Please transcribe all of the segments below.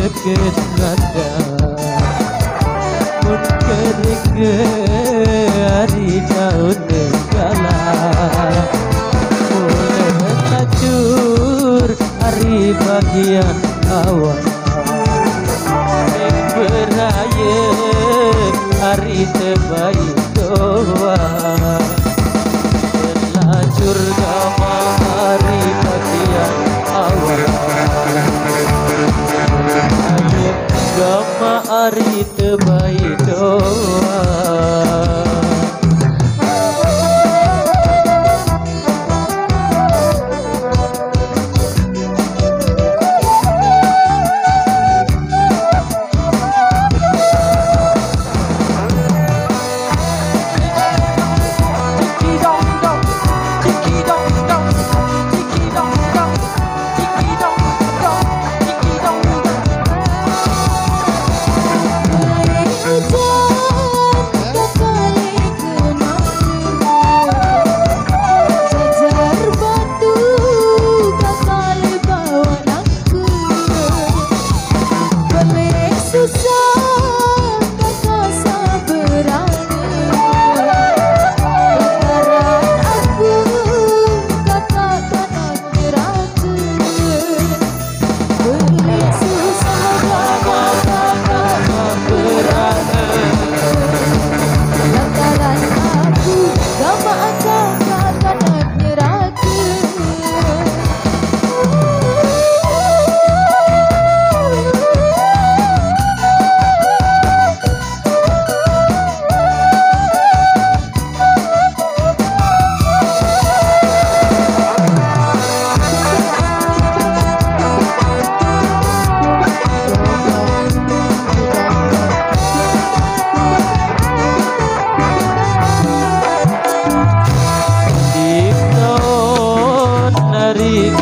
deket nada mungkin ke hari daun negala mulai hancur hari bagian awal beraya hari terbaik doa terlanjur gama hari bagian awal gama hari terbaik doa.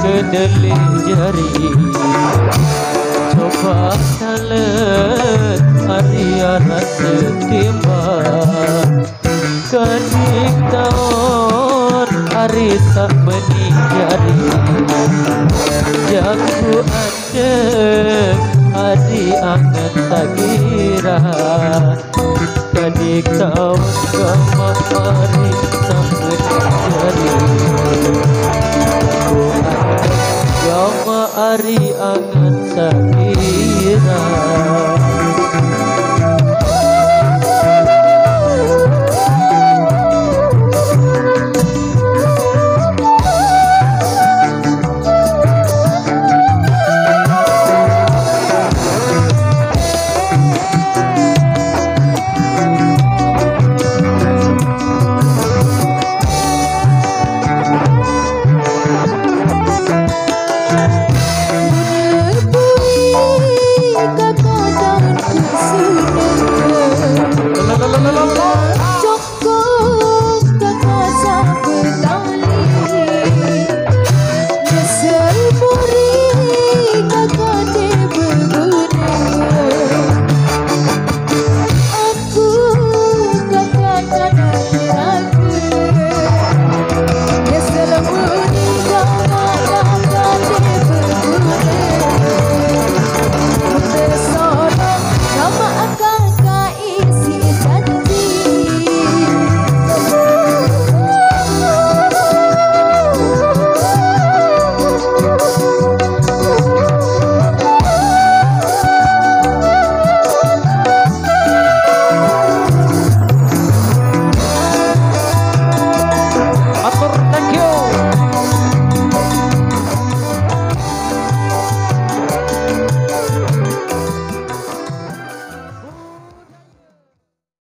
Kedeli jari coba salet hari setimbang kening tahun hari tak meninggali yang ku adek hari angan tak kira kening tahun kemari tak meninggali Gama ari angan sakit